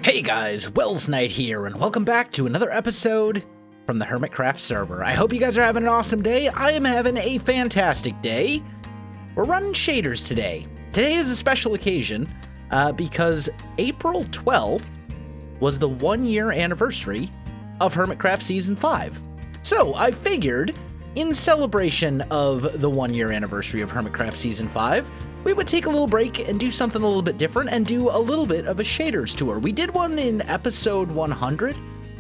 Hey guys, Welsknight here, and welcome back to another episode from the Hermitcraft server. I hope you guys are having an awesome day. I am having a fantastic day. We're running shaders today. Today is a special occasion because April 12th was the 1-year anniversary of Hermitcraft Season 5. So I figured, in celebration of the 1-year anniversary of Hermitcraft Season 5, we would take a little break and do something a little bit different and do a little bit of a shaders tour. We did one in episode 100,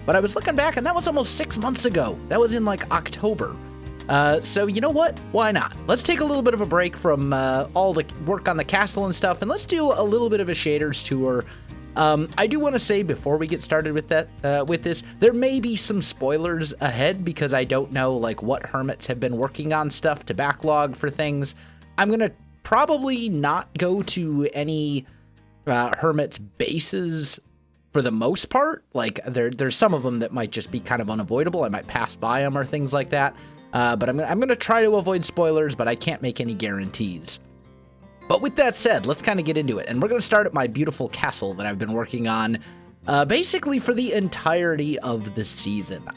but I was looking back and that was almost 6 months ago. That was in like October. So you know what? Why not? Let's take a little bit of a break from all the work on the castle and stuff, and let's do a little bit of a shaders tour. I do want to say before we get started with that, with this, there may be some spoilers ahead because I don't know like what hermits have been working on stuff to backlog for things. I'm gonna probably not go to any hermits bases for the most part. Like there's some of them that might just be kind of unavoidable. I might pass by them or things like that. But I'm gonna try to avoid spoilers, but I can't make any guarantees. But with that said, let's kind of get into it. And we're gonna start at my beautiful castle that I've been working on basically for the entirety of the season.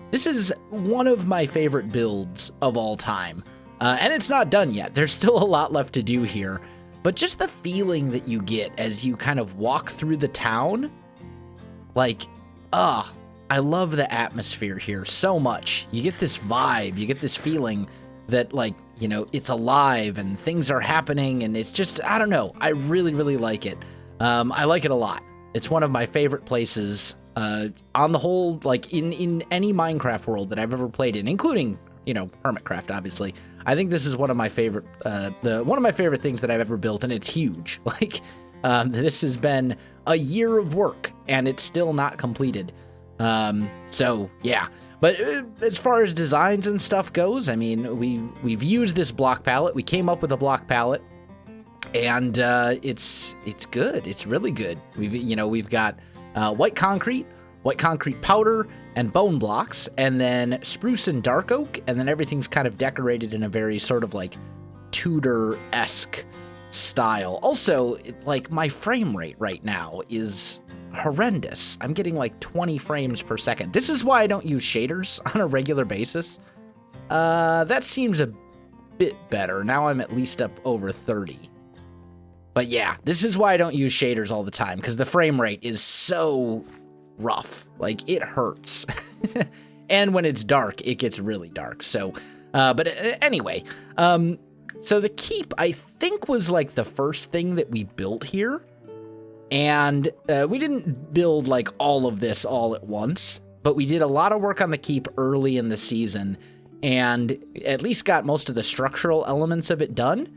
This is one of my favorite builds of all time. And it's not done yet. There's still a lot left to do here. But just the feeling that you get as you kind of walk through the town, like, I love the atmosphere here so much. You get this vibe, you get this feeling that, like, you know, it's alive and things are happening, and it's just, I don't know. I really, really like it. I like it a lot. It's one of my favorite places on the whole, like, in any Minecraft world that I've ever played in, including, you know, Hermitcraft, obviously. I think this is one of my favorite, one of my favorite things that I've ever built, and it's huge. Like, this has been a year of work, and it's still not completed. So yeah. But as far as designs and stuff goes, I mean, we've used this block palette. We came up with a block palette, and it's good. It's really good. We've got white concrete powder, and bone blocks, and then spruce and dark oak, and then everything's kind of decorated in a very sort of like Tudor-esque style. Also, like, my frame rate right now is horrendous. I'm getting like 20 frames per second. This is why I don't use shaders on a regular basis. That seems a bit better. Now I'm at least up over 30. But yeah, this is why I don't use shaders all the time, because the frame rate is so rough. Like, it hurts. And when it's dark, it gets really dark. So, but anyway, so the keep, I think, was like the first thing that we built here. And we didn't build like all of this all at once, but we did a lot of work on the keep early in the season and at least got most of the structural elements of it done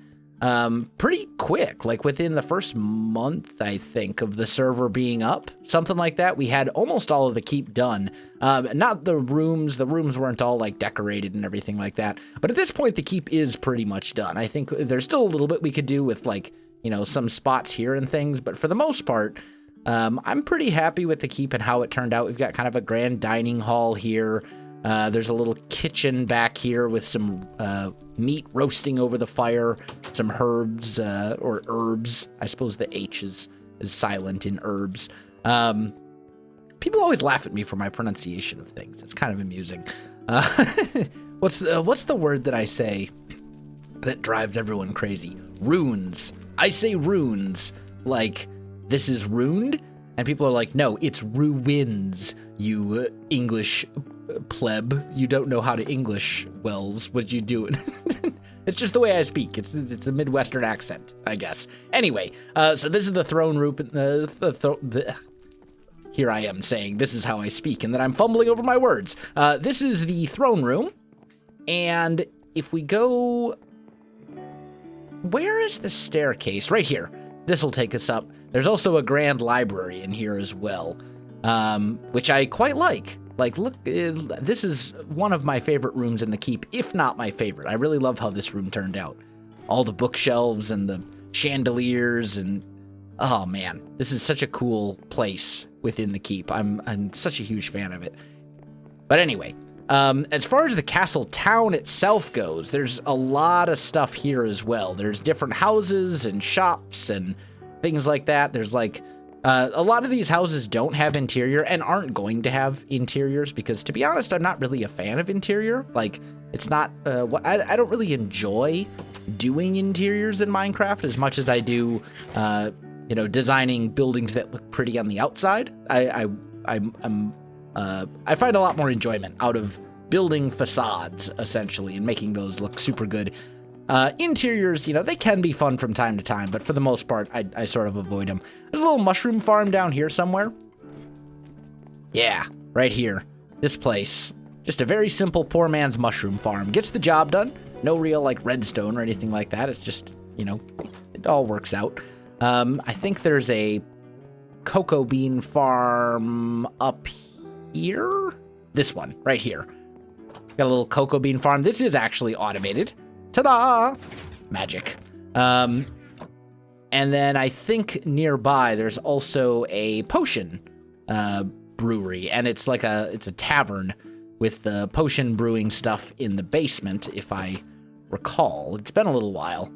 pretty quick. Like within the first month, I think, of the server being up, something like that, we had almost all of the keep done. Not the rooms weren't all like decorated and everything like that. But at this point, the keep is pretty much done. I think there's still a little bit we could do with, like, you know, some spots here and things, but for the most part, I'm pretty happy with the keep and how it turned out. We've got kind of a grand dining hall here. There's a little kitchen back here with some meat roasting over the fire, some herbs, or herbs. I suppose the H is silent in herbs. People always laugh at me for my pronunciation of things. It's kind of amusing. What's the word that I say that drives everyone crazy? Runes. I say runes like this is ruined, and people are like, no, it's ruins, you English pleb. You don't know how to English, Wells. What you doing? It's just the way I speak. It's a Midwestern accent, I guess. Anyway, so this is the throne room. Here I am saying this is how I speak, and then I'm fumbling over my words. This is the throne room, and if we go... Where is the staircase? Right here. This will take us up. There's also a grand library in here as well, which I quite like. Like, look, this is one of my favorite rooms in the keep, if not my favorite. I really love how this room turned out. All the bookshelves and the chandeliers and... Oh, man. This is such a cool place within the keep. I'm such a huge fan of it. But anyway... as far as the castle town itself goes, there's a lot of stuff here as well. There's different houses and shops and things like that. There's like A lot of these houses don't have interior and aren't going to have interiors because, to be honest, I'm not really a fan of interior. Like, it's not, I don't really enjoy doing interiors in Minecraft as much as I do, you know, designing buildings that look pretty on the outside. I find a lot more enjoyment out of building facades, essentially, and making those look super good. Interiors, you know, they can be fun from time to time, but for the most part, I sort of avoid them. There's a little mushroom farm down here somewhere. Yeah, right here. This place. Just a very simple poor man's mushroom farm. Gets the job done. No real, like, redstone or anything like that. It's just, you know, it all works out. I think there's a cocoa bean farm up here. This one, right here. Got a little cocoa bean farm. This is actually automated. Ta-da! Magic. And then I think nearby there's also a potion brewery, and it's like it's a tavern with the potion brewing stuff in the basement, if I recall. It's been a little while.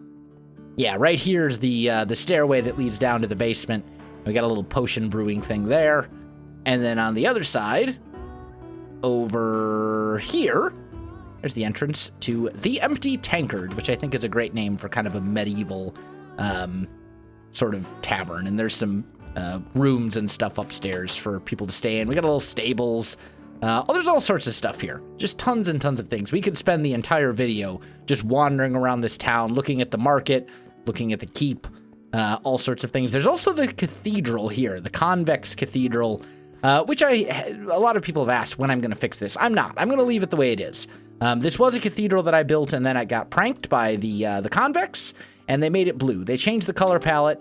Yeah, right here's the stairway that leads down to the basement. We got a little potion brewing thing there. And then on the other side, over here, there's the entrance to the Empty Tankard, which I think is a great name for kind of a medieval sort of tavern. And there's some rooms and stuff upstairs for people to stay in. We got a little stables. There's all sorts of stuff here. Just tons and tons of things. We could spend the entire video just wandering around this town, looking at the market, looking at the keep, all sorts of things. There's also the cathedral here, the Convex Cathedral, which a lot of people have asked when I'm going to fix this. I'm not. I'm going to leave it the way it is. This was a cathedral that I built, and then I got pranked by the Convex, and they made it blue. They changed the color palette,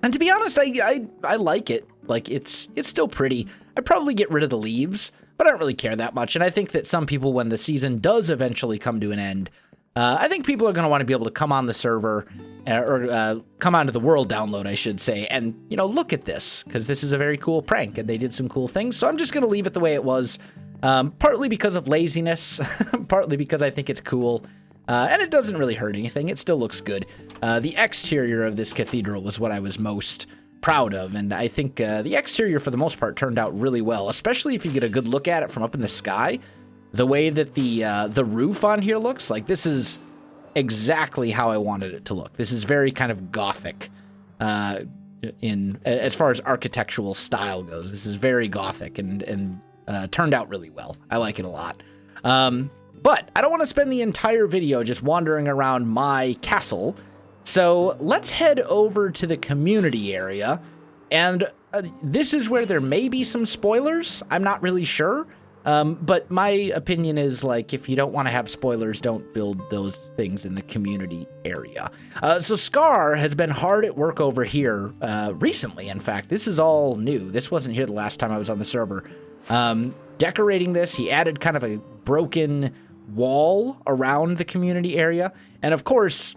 and to be honest, I like it. Like, it's still pretty. I'd probably get rid of the leaves, but I don't really care that much, and I think that some people, when the season does eventually come to an end, I think people are going to want to be able to come on the server, or come onto the world download, I should say, and, you know, look at this, because this is a very cool prank, and they did some cool things, so I'm just going to leave it the way it was, partly because of laziness, partly because I think it's cool, and it doesn't really hurt anything. It still looks good. The exterior of this cathedral was what I was most proud of, and I think the exterior, for the most part, turned out really well, especially if you get a good look at it from up in the sky. The way that the roof on here looks, like, this is exactly how I wanted it to look. This is very kind of gothic as far as architectural style goes. This is very gothic and turned out really well. I like it a lot. But I don't want to spend the entire video just wandering around my castle. So let's head over to the community area. And this is where there may be some spoilers. I'm not really sure. But my opinion is, like, if you don't want to have spoilers, don't build those things in the community area. So Scar has been hard at work over here recently, in fact. This is all new. This wasn't here the last time I was on the server. Decorating this, he added kind of a broken wall around the community area. And, of course,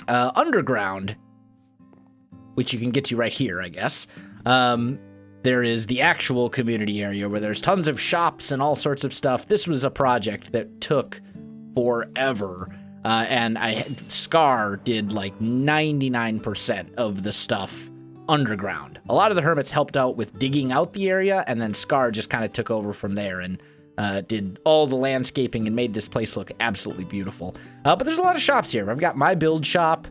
underground, which you can get to right here, I guess, there is the actual community area where there's tons of shops and all sorts of stuff. This was a project that took forever, and Scar did like 99% of the stuff underground. A lot of the hermits helped out with digging out the area, and then Scar just kind of took over from there and did all the landscaping and made this place look absolutely beautiful. But there's a lot of shops here. I've got my build shop.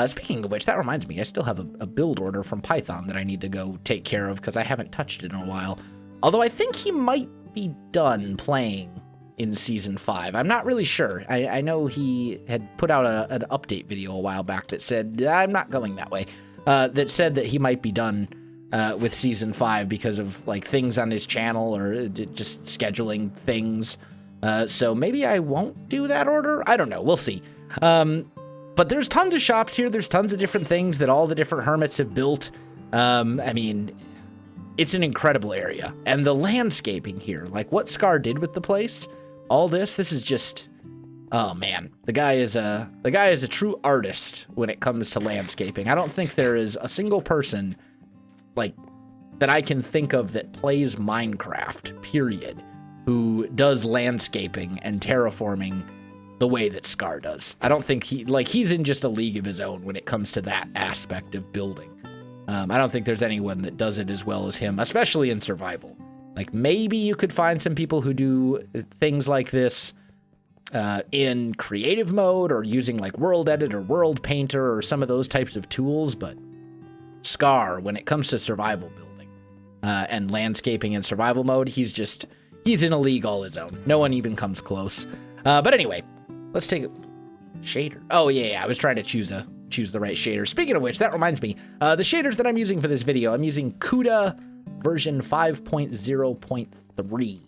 Speaking of which, that reminds me, I still have a build order from Python that I need to go take care of because I haven't touched it in a while. Although I think he might be done playing in Season 5. I'm not really sure. I know he had put out an update video a while back that said, I'm not going that way, that said that he might be done with Season 5 because of, like, things on his channel or just scheduling things. So maybe I won't do that order? I don't know. We'll see. But there's tons of shops here. There's tons of different things that all the different hermits have built. I mean, it's an incredible area. And the landscaping here, like what Scar did with the place, all this is just, oh man, the guy is a true artist when it comes to landscaping. I don't think there is a single person, like, that I can think of that plays Minecraft, period, who does landscaping and terraforming the way that Scar does. I don't think he's in just a league of his own when it comes to that aspect of building. I don't think there's anyone that does it as well as him, especially in survival. Like, maybe you could find some people who do things like this in creative mode or using like World Edit or World Painter or some of those types of tools, but Scar, when it comes to survival building and landscaping in survival mode, he's in a league all his own. No one even comes close. But anyway, let's take a shader. Oh yeah, I was trying to choose the right shader. Speaking of which, that reminds me, the shaders that I'm using for this video, I'm using CUDA version 5.0.3.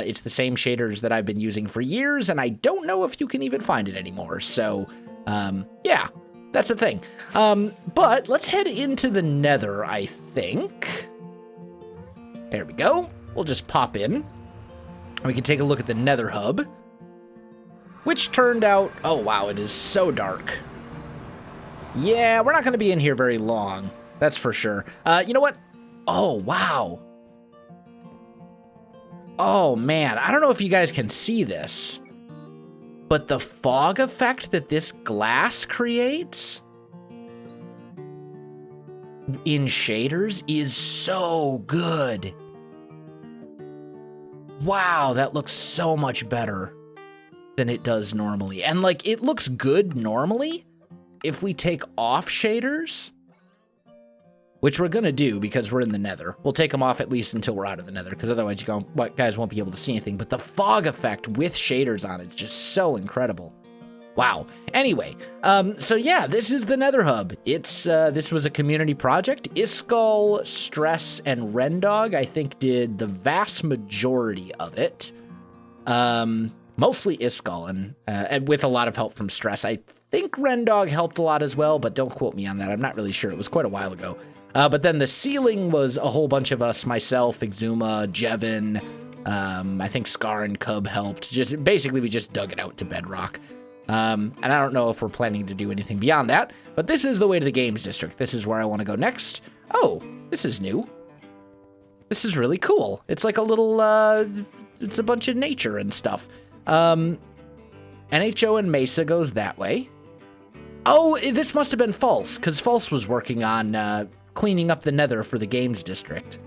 It's the same shaders that I've been using for years, and I don't know if you can even find it anymore. So, yeah, that's the thing. But let's head into the Nether, I think. There we go. We'll just pop in. We can take a look at the Nether hub, which turned out, oh wow, it is so dark. Yeah, we're not going to be in here very long. That's for sure. You know what? Oh, wow. Oh, man. I don't know if you guys can see this, but the fog effect that this glass creates in shaders is so good. Wow, that looks so much better than it does normally. And, like, it looks good normally if we take off shaders, which we're going to do because we're in the Nether. We'll take them off at least until we're out of the Nether, because otherwise you guys won't be able to see anything. But the fog effect with shaders on it is just so incredible. Wow. Anyway, so yeah, this is the Nether hub. This was a community project. Iskall, Stress, and Rendog, I think, did the vast majority of it. Mostly Iskall, and with a lot of help from Stress. I think Rendog helped a lot as well, but don't quote me on that. I'm not really sure. It was quite a while ago. But then the ceiling was a whole bunch of us, myself, Exuma, Jevin, I think Scar and Cub helped. Basically, we just dug it out to bedrock. And I don't know if we're planning to do anything beyond that, but this is the way to the games district. This is where I want to go next. Oh, this is new. This is really cool. It's like a little, it's a bunch of nature and stuff. NHO and Mesa goes that way. Oh, this must have been False, because False was working on cleaning up the Nether for the games district.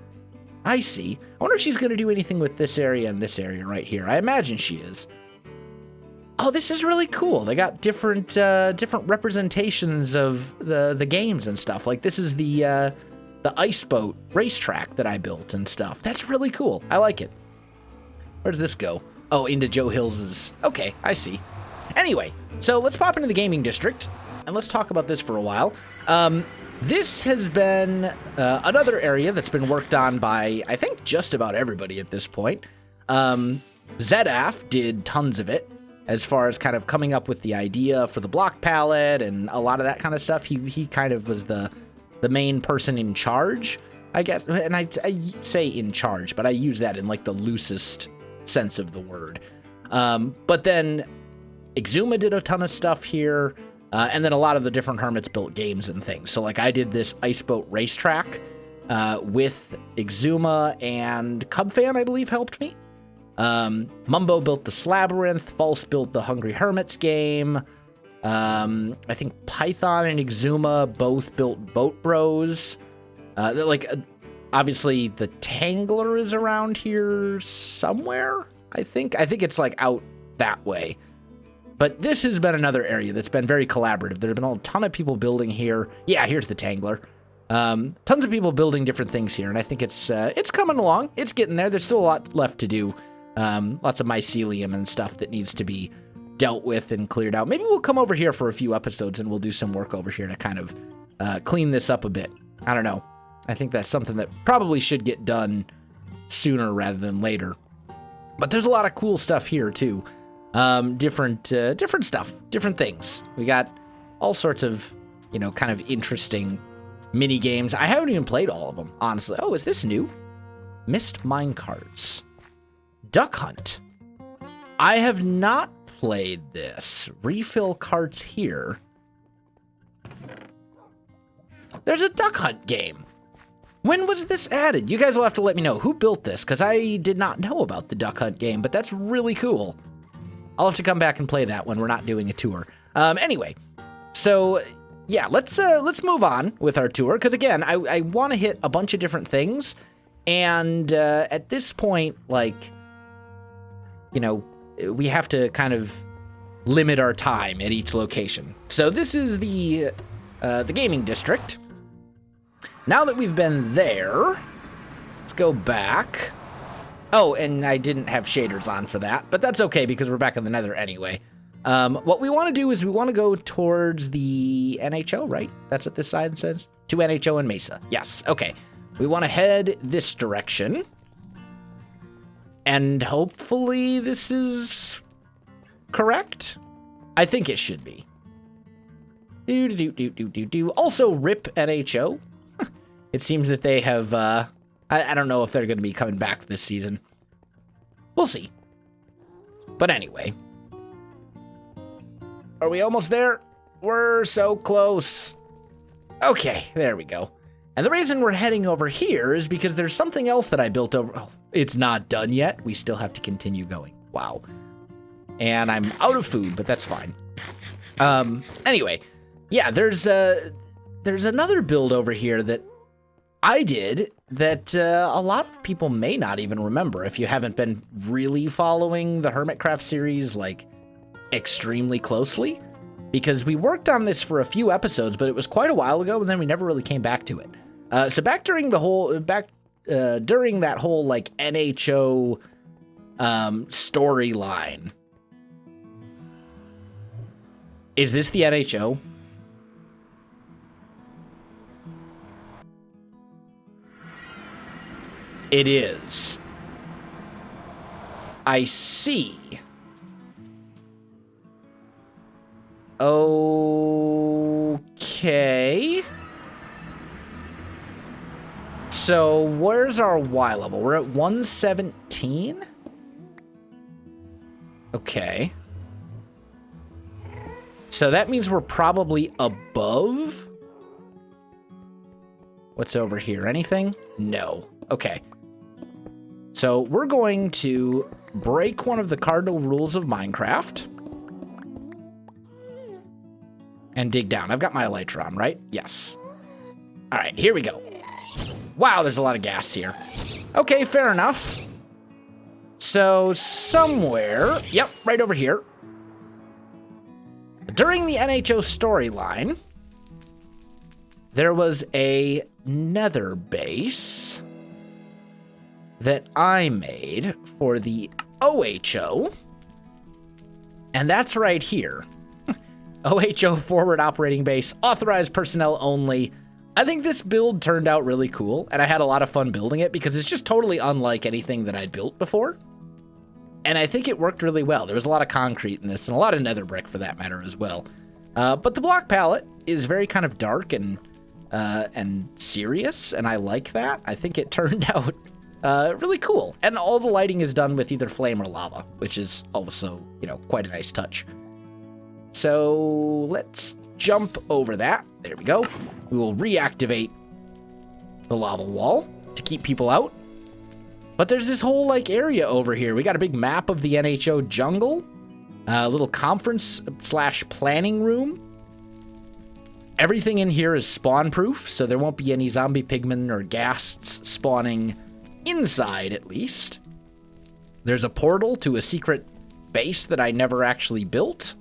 I see. I wonder if she's going to do anything with this area and this area right here. I imagine she is. Oh, this is really cool. They got different representations of the games and stuff. Like, this is the ice boat racetrack that I built and stuff. That's really cool. I like it. Where does this go? Oh, into Joe Hills's. Okay, I see. Anyway, so let's pop into the gaming district, and let's talk about this for a while. This has been another area that's been worked on by, I think, just about everybody at this point. Zedaf did tons of it, as far as kind of coming up with the idea for the block palette and a lot of that kind of stuff. He kind of was the main person in charge, I guess. And I say in charge, but I use that in like the loosest sense of the word. But then Exuma did a ton of stuff here, and then a lot of the different hermits built games and things. So like I did this ice boat racetrack with Exuma, and Cubfan, I believe, helped me. Mumbo built the Slabyrinth, False built the Hungry Hermits game. I think Python and Exuma both built Boat Bros. Obviously the Tangler is around here somewhere, I think. I think it's like out that way. But this has been another area that's been very collaborative. There have been a ton of people building here. Yeah, here's the Tangler. Tons of people building different things here, and I think it's coming along. It's getting there. There's still a lot left to do. Lots of mycelium and stuff that needs to be dealt with and cleared out. Maybe we'll come over here for a few episodes and we'll do some work over here to kind of clean this up a bit. I don't know. I think that's something that probably should get done sooner rather than later. But there's a lot of cool stuff here too. Different stuff, different things. We got all sorts of, kind of interesting mini games. I haven't even played all of them, honestly. Oh, is this new? Missed Minecarts. Duck Hunt. I have not played this. Refill carts here. There's a Duck Hunt game. When was this added? You guys will have to let me know who built this, because I did not know about the Duck Hunt game, but that's really cool. I'll have to come back and play that when we're not doing a tour. Anyway, so yeah, let's move on with our tour, because again, I want to hit a bunch of different things, and at this point, like, you know, we have to kind of limit our time at each location. So this is the gaming district. Now that we've been there, let's go back. Oh, and I didn't have shaders on for that, but that's okay because we're back in the Nether anyway. What we want to do is we want to go towards the NHO, right? That's what this side says? To NHO and Mesa. Yes, okay. We want to head this direction. And hopefully this is correct? I think it should be. Also, RIP NHO. It seems that they have, I don't know if they're going to be coming back this season. We'll see. But anyway. Are we almost there? We're so close. Okay, there we go. And the reason we're heading over here is because there's something else that I built over. Oh, it's not done yet. We still have to continue going. Wow. And I'm out of food, but that's fine. Anyway, yeah, there's another build over here that I did that a lot of people may not even remember if you haven't been really following the Hermitcraft series, like, extremely closely, because we worked on this for a few episodes, but it was quite a while ago, and then we never really came back to it. So during that whole like NHO storyline. Is this the NHO? It is. I see. Okay. So where's our Y level? We're at 117? Okay. So that means we're probably above. What's over here? Anything? No. Okay. So we're going to break one of the cardinal rules of Minecraft. And dig down. I've got my elytra on, right? Yes. All right, here we go. Wow, there's a lot of gas here. Okay, fair enough. So somewhere, yep, right over here. During the NHO storyline, there was a Nether base that I made for the OHO. And that's right here. OHO forward operating base, authorized personnel only. I think this build turned out really cool, and I had a lot of fun building it because it's just totally unlike anything that I'd built before. And I think it worked really well. There was a lot of concrete in this, and a lot of nether brick for that matter as well. But the block palette is very kind of dark and serious, and I like that. I think it turned out really cool. And all the lighting is done with either flame or lava, which is also, you know, quite a nice touch. So let's jump over that. There we go. We will reactivate the lava wall to keep people out. But there's this whole like area over here. We got a big map of the NHO jungle, a little conference / planning room. Everything in here is spawn proof, so there won't be any zombie pigmen or ghasts spawning inside at least. There's a portal to a secret base that I never actually built.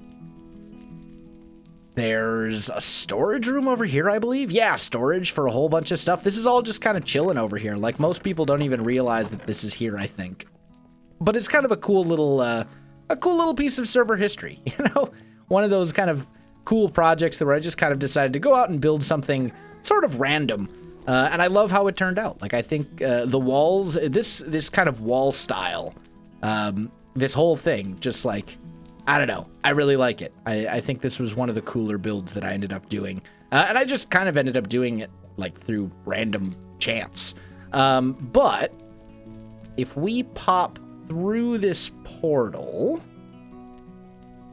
There's a storage room over here, I believe. Yeah, storage for a whole bunch of stuff. This is all just kind of chilling over here. Like, most people don't even realize that this is here, I think. But it's kind of a cool little piece of server history, you know? One of those kind of cool projects where I just kind of decided to go out and build something sort of random. And I love how it turned out. Like, I think the walls, this kind of wall style, this whole thing, just like, I don't know. I really like it. I think this was one of the cooler builds that I ended up doing. And I just kind of ended up doing it like through random chance. But if we pop through this portal,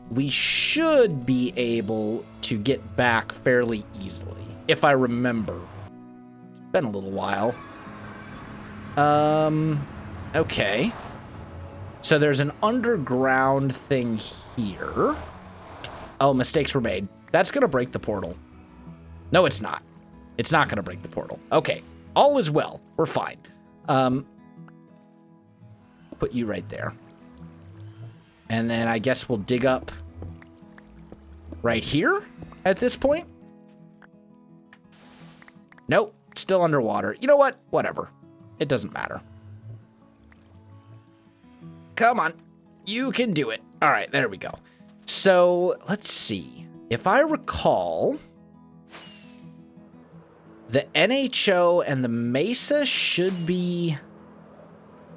we should be able to get back fairly easily, if I remember. It's been a little while. Okay. So there's an underground thing here. Oh, mistakes were made. That's going to break the portal. No, it's not. It's not going to break the portal. Okay. All is well. We're fine. Put you right there. And then I guess we'll dig up right here at this point. Nope. Still underwater. You know what? Whatever. It doesn't matter. Come on. You can do it. All right. There we go. So let's see. If I recall, the NHO and the Mesa should be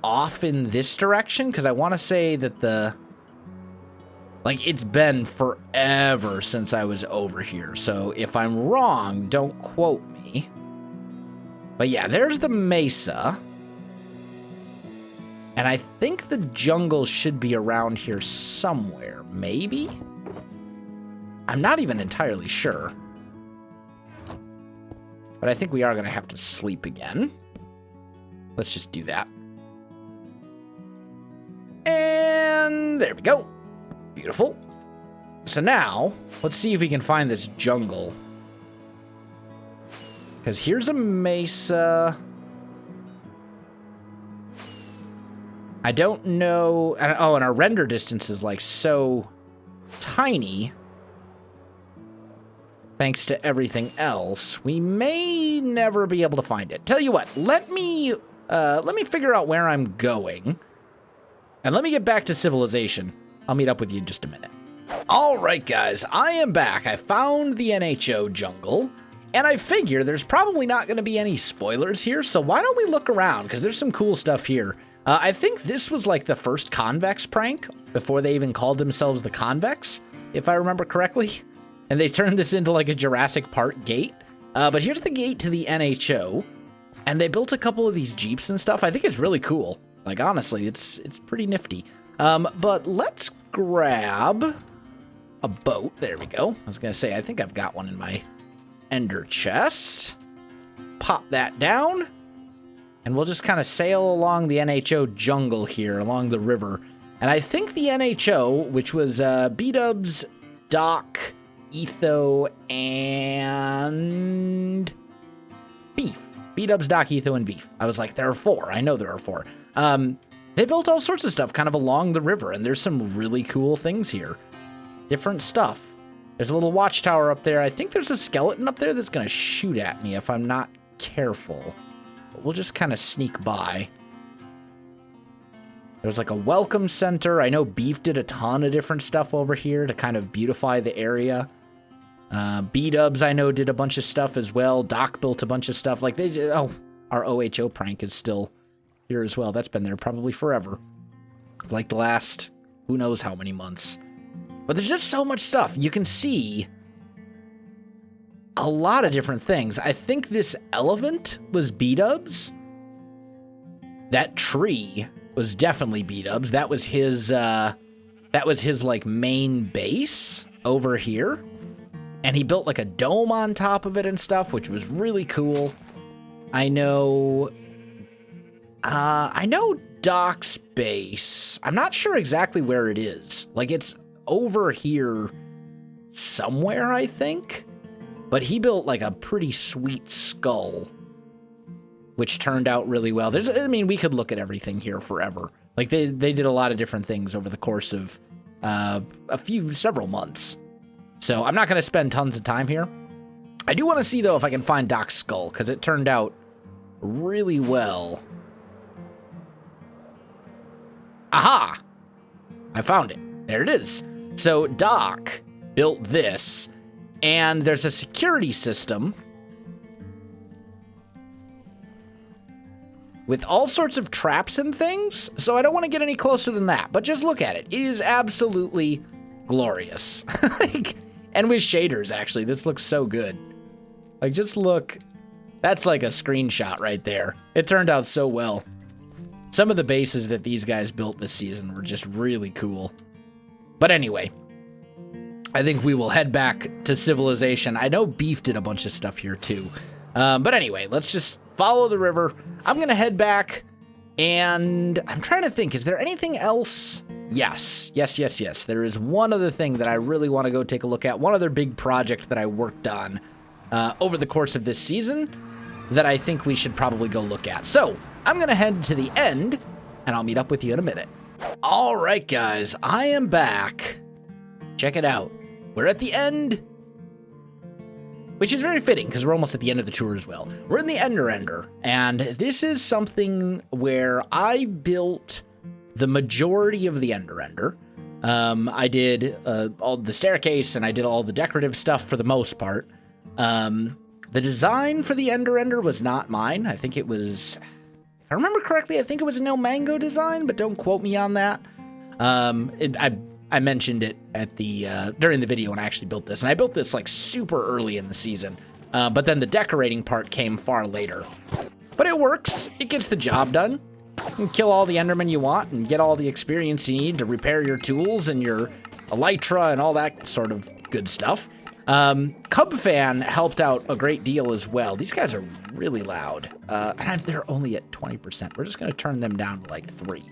off in this direction, because I want to say that it's been forever since I was over here. So if I'm wrong, don't quote me. But yeah, there's the Mesa. And I think the jungle should be around here somewhere, maybe? I'm not even entirely sure. But I think we are going to have to sleep again. Let's just do that. And there we go. Beautiful. So now, let's see if we can find this jungle. Because here's a mesa. I don't know. Oh, and our render distance is like so tiny. Thanks to everything else, we may never be able to find it. Tell you what, let me figure out where I'm going. And let me get back to civilization. I'll meet up with you in just a minute. All right, guys, I am back. I found the NHO jungle, and I figure there's probably not going to be any spoilers here, so why don't we look around, because there's some cool stuff here. I think this was like the first Convex prank, before they even called themselves the Convex, if I remember correctly. And they turned this into like a Jurassic Park gate. But here's the gate to the NHO, and they built a couple of these Jeeps and stuff. I think it's really cool. Like, honestly, it's pretty nifty. But let's grab a boat. There we go. I was going to say, I think I've got one in my ender chest. Pop that down. And we'll just kind of sail along the NHO jungle here, along the river. And I think the NHO, which was B-Dubs, Doc, Etho, and Beef. B-Dubs, Doc, Etho, and Beef. I was like, there are 4. I know there are 4. They built all sorts of stuff kind of along the river, and there's some really cool things here. Different stuff. There's a little watchtower up there. I think there's a skeleton up there that's going to shoot at me if I'm not careful. But we'll just kind of sneak by. There's like a welcome center. I know Beef did a ton of different stuff over here to kind of beautify the area. B-Dubs, I know, did a bunch of stuff as well. Doc built a bunch of stuff. Like, they did. Oh, our OHO prank is still here as well. That's been there probably forever. Like the last, who knows how many months. But there's just so much stuff. You can see a lot of different things. I think this elephant was B-Dubs. That tree was definitely B-Dubs. That was his like main base over here. And he built like a dome on top of it and stuff, which was really cool. I know Doc's base. I'm not sure exactly where it is. Like, it's over here somewhere, I think. But he built like a pretty sweet skull, which turned out really well. We could look at everything here forever. Like, they did a lot of different things over the course of several months. So I'm not going to spend tons of time here. I do want to see, though, if I can find Doc's skull, because it turned out really well. Aha! I found it. There it is. So Doc built this, and there's a security system with all sorts of traps and things, so I don't want to get any closer than that, but just look at it. It is absolutely glorious. And with shaders, actually, this looks so good. Like, just look. That's like a screenshot right there. It turned out so well. Some of the bases that these guys built this season were just really cool. But anyway, I think we will head back to civilization. I know Beef did a bunch of stuff here too. But anyway, let's just follow the river. I'm going to head back, and I'm trying to think, is there anything else? Yes. There is one other thing that I really want to go take a look at. One other big project that I worked on over the course of this season that I think we should probably go look at. So I'm going to head to the end, and I'll meet up with you in a minute. All right, guys, I am back. Check it out. We're at the end, which is very fitting because we're almost at the end of the tour as well. We're in the Ender, and this is something where I built the majority of the Ender. I did all the staircase, and I did all the decorative stuff for the most part. The design for the Ender was not mine. I think it was, if I remember correctly, I think it was an El Mango design, but don't quote me on that. I mentioned it at the during the video when I actually built this, and I built this like super early in the season, but then the decorating part came far later. But it works. It gets the job done. You can kill all the Endermen you want and get all the experience you need to repair your tools and your elytra and all that sort of good stuff. Cubfan helped out a great deal as well. These guys are really loud, and they're only at 20%. We're just going to turn them down to like 3.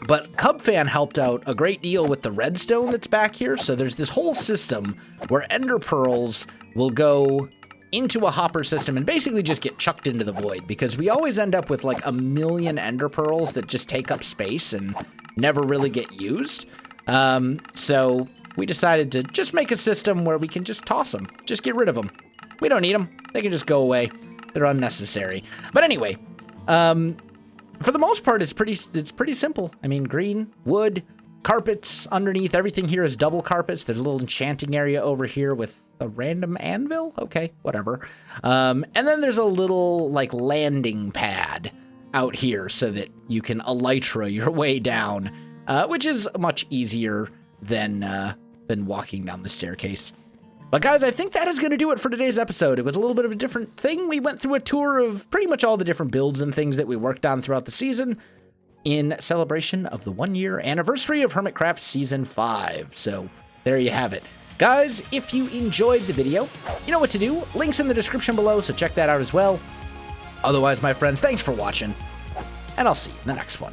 But Cubfan helped out a great deal with the redstone that's back here. So there's this whole system where ender pearls will go into a hopper system and basically just get chucked into the void, because we always end up with like 1 million ender pearls that just take up space and never really get used. So we decided to just make a system where we can just toss them, just get rid of them. We don't need them. They can just go away. They're unnecessary. But anyway, for the most part, it's pretty simple. I mean, green, wood, carpets underneath. Everything here is double carpets. There's a little enchanting area over here with a random anvil. Okay, whatever. And then there's a little like landing pad out here so that you can elytra your way down, which is much easier than walking down the staircase. But guys, I think that is going to do it for today's episode. It was a little bit of a different thing. We went through a tour of pretty much all the different builds and things that we worked on throughout the season in celebration of the 1-year anniversary of Hermitcraft Season 5. So there you have it. Guys, if you enjoyed the video, you know what to do. Links in the description below, so check that out as well. Otherwise, my friends, thanks for watching, and I'll see you in the next one.